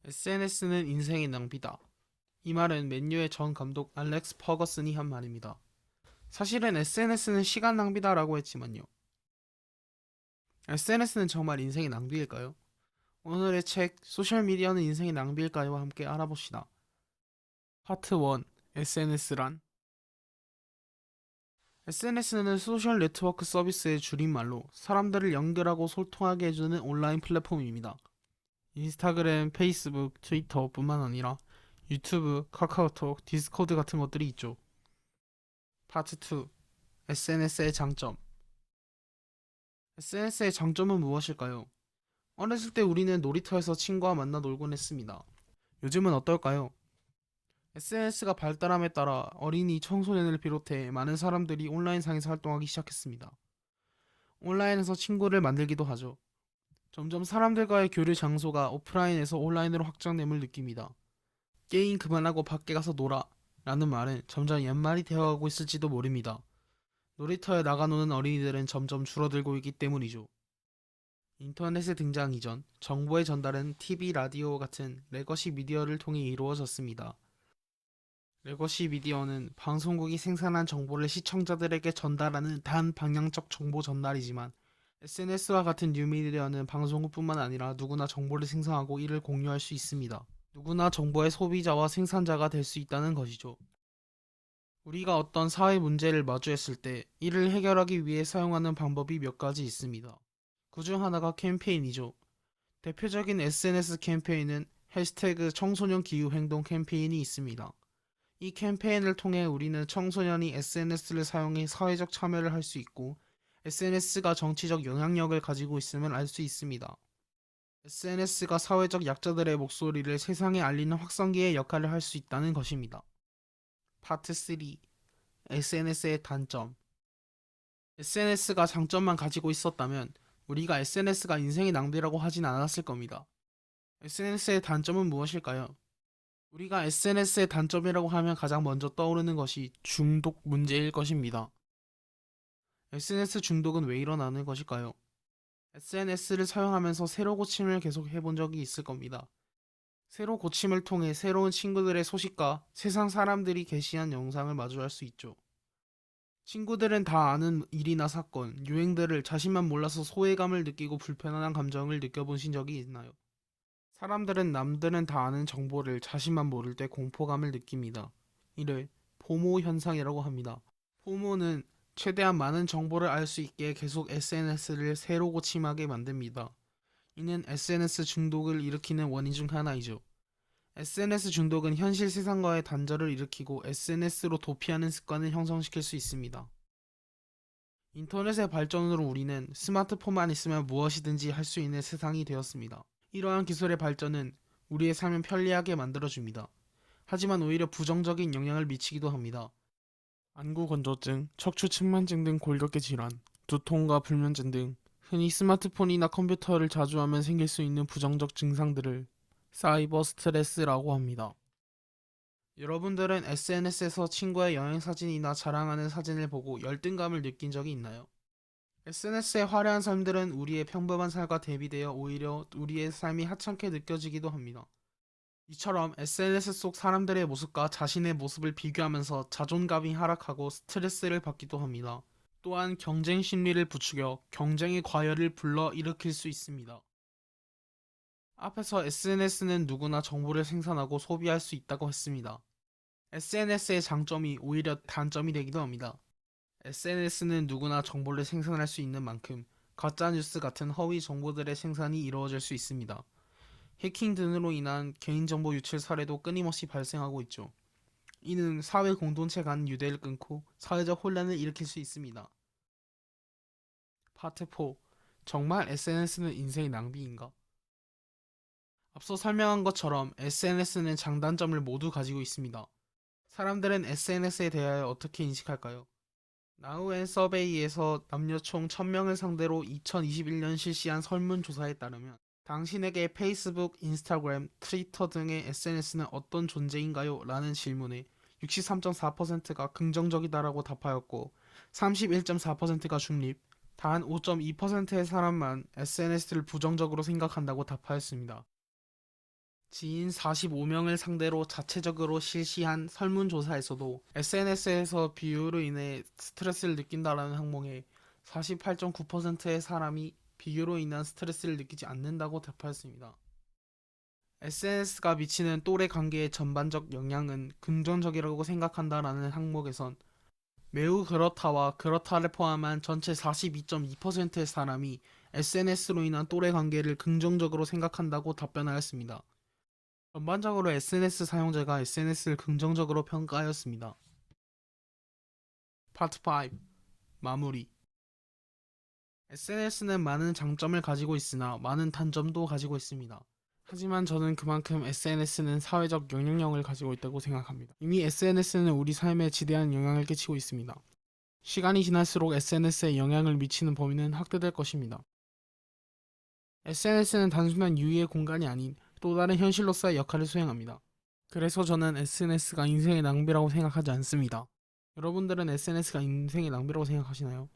SNS는 인생의 낭비다. 이 말은 맨유의 전 감독 알렉스 퍼거슨이 한 말입니다. 사실은 SNS는 시간 낭비다라고 했지만요. SNS는 정말 인생의 낭비일까요? 오늘의 책 소셜미디어는 인생의 낭비일까요와 함께 알아봅시다. 파트 1. SNS란? SNS는 소셜 네트워크 서비스의 줄임말로 사람들을 연결하고 소통하게 해주는 온라인 플랫폼입니다. 인스타그램, 페이스북, 트위터뿐만 아니라 유튜브, 카카오톡, 디스코드 같은 것들이 있죠. 파트 2. SNS의 장점. SNS의 장점은 무엇일까요? 어렸을 때 우리는 놀이터에서 친구와 만나 놀곤 했습니다. 요즘은 어떨까요? SNS가 발달함에 따라 어린이, 청소년을 비롯해 많은 사람들이 온라인상에서 활동하기 시작했습니다. 온라인에서 친구를 만들기도 하죠. 점점 사람들과의 교류 장소가 오프라인에서 온라인으로 확장됨을 느낍니다. 게임 그만하고 밖에 가서 놀아 라는 말은 점점 옛말이 되어가고 있을지도 모릅니다. 놀이터에 나가노는 어린이들은 점점 줄어들고 있기 때문이죠. 인터넷의 등장 이전, 정보의 전달은 TV, 라디오 같은 레거시 미디어를 통해 이루어졌습니다. 레거시 미디어는 방송국이 생산한 정보를 시청자들에게 전달하는 단방향적 정보 전달이지만 SNS와 같은 뉴미디어는 방송국뿐만 아니라 누구나 정보를 생성하고 이를 공유할 수 있습니다. 누구나 정보의 소비자와 생산자가 될 수 있다는 것이죠. 우리가 어떤 사회 문제를 마주했을 때 이를 해결하기 위해 사용하는 방법이 몇 가지 있습니다. 그중 하나가 캠페인이죠. 대표적인 SNS 캠페인은 해시태그 청소년 기후행동 캠페인이 있습니다. 이 캠페인을 통해 우리는 청소년이 SNS를 사용해 사회적 참여를 할 수 있고 SNS가 정치적 영향력을 가지고 있음을 알 수 있습니다. SNS가 사회적 약자들의 목소리를 세상에 알리는 확성기의 역할을 할 수 있다는 것입니다. 파트 3. SNS의 단점. SNS가 장점만 가지고 있었다면 우리가 SNS가 인생의 낭비라고 하진 않았을 겁니다. SNS의 단점은 무엇일까요? 우리가 SNS의 단점이라고 하면 가장 먼저 떠오르는 것이 중독 문제일 것입니다. SNS 중독은 왜 일어나는 것일까요? SNS를 사용하면서 새로 고침을 계속 해본 적이 있을 겁니다. 새로 고침을 통해 새로운 친구들의 소식과 세상 사람들이 게시한 영상을 마주할 수 있죠. 친구들은 다 아는 일이나 사건, 유행들을 자신만 몰라서 소외감을 느끼고 불편한 감정을 느껴보신 적이 있나요? 사람들은 남들은 다 아는 정보를 자신만 모를 때 공포감을 느낍니다. 이를 포모 현상이라고 합니다. 포모는 최대한 많은 정보를 알 수 있게 계속 SNS를 새로 고침하게 만듭니다. 이는 SNS 중독을 일으키는 원인 중 하나이죠. SNS 중독은 현실 세상과의 단절을 일으키고 SNS로 도피하는 습관을 형성시킬 수 있습니다. 인터넷의 발전으로 우리는 스마트폰만 있으면 무엇이든지 할 수 있는 세상이 되었습니다. 이러한 기술의 발전은 우리의 삶을 편리하게 만들어줍니다. 하지만 오히려 부정적인 영향을 미치기도 합니다. 안구건조증, 척추측만증 등 골격계 질환, 두통과 불면증 등 흔히 스마트폰이나 컴퓨터를 자주 하면 생길 수 있는 부정적 증상들을 사이버 스트레스라고 합니다. 여러분들은 SNS에서 친구의 여행 사진이나 자랑하는 사진을 보고 열등감을 느낀 적이 있나요? SNS의 화려한 삶들은 우리의 평범한 삶과 대비되어 오히려 우리의 삶이 하찮게 느껴지기도 합니다. 이처럼 SNS 속 사람들의 모습과 자신의 모습을 비교하면서 자존감이 하락하고 스트레스를 받기도 합니다. 또한 경쟁 심리를 부추겨 경쟁의 과열을 불러일으킬 수 있습니다. 앞에서 SNS는 누구나 정보를 생산하고 소비할 수 있다고 했습니다. SNS의 장점이 오히려 단점이 되기도 합니다. SNS는 누구나 정보를 생산할 수 있는 만큼 가짜뉴스 같은 허위 정보들의 생산이 이루어질 수 있습니다. 해킹 등으로 인한 개인정보 유출 사례도 끊임없이 발생하고 있죠. 이는 사회 공동체 간 유대를 끊고 사회적 혼란을 일으킬 수 있습니다. 파트 4. 정말 SNS는 인생의 낭비인가? 앞서 설명한 것처럼 SNS는 장단점을 모두 가지고 있습니다. 사람들은 SNS에 대하여 어떻게 인식할까요? 나우앤 서베이에서 남녀 총 1000명을 상대로 2021년 실시한 설문조사에 따르면 당신에게 페이스북, 인스타그램, 트위터 등의 SNS는 어떤 존재인가요? 라는 질문에 63.4%가 긍정적이다라고 답하였고 31.4%가 중립, 단 5.2%의 사람만 SNS를 부정적으로 생각한다고 답하였습니다. 지인 45명을 상대로 자체적으로 실시한 설문조사에서도 SNS에서 비유로 인해 스트레스를 느낀다라는 항목에 48.9%의 사람이 비교로 인한 스트레스를 느끼지 않는다고 답하였습니다. SNS가 미치는 또래 관계의 전반적 영향은 긍정적이라고 생각한다라는 항목에선 매우 그렇다와 그렇다를 포함한 전체 42.2%의 사람이 SNS로 인한 또래 관계를 긍정적으로 생각한다고 답변하였습니다. 전반적으로 SNS 사용자가 SNS를 긍정적으로 평가하였습니다. 파트 5. 마무리. SNS는 많은 장점을 가지고 있으나 많은 단점도 가지고 있습니다. 하지만 저는 그만큼 SNS는 사회적 영향력을 가지고 있다고 생각합니다. 이미 SNS는 우리 삶에 지대한 영향을 끼치고 있습니다. 시간이 지날수록 SNS에 영향을 미치는 범위는 확대될 것입니다. SNS는 단순한 유희의 공간이 아닌 또 다른 현실로서의 역할을 수행합니다. 그래서 저는 SNS가 인생의 낭비라고 생각하지 않습니다. 여러분들은 SNS가 인생의 낭비라고 생각하시나요?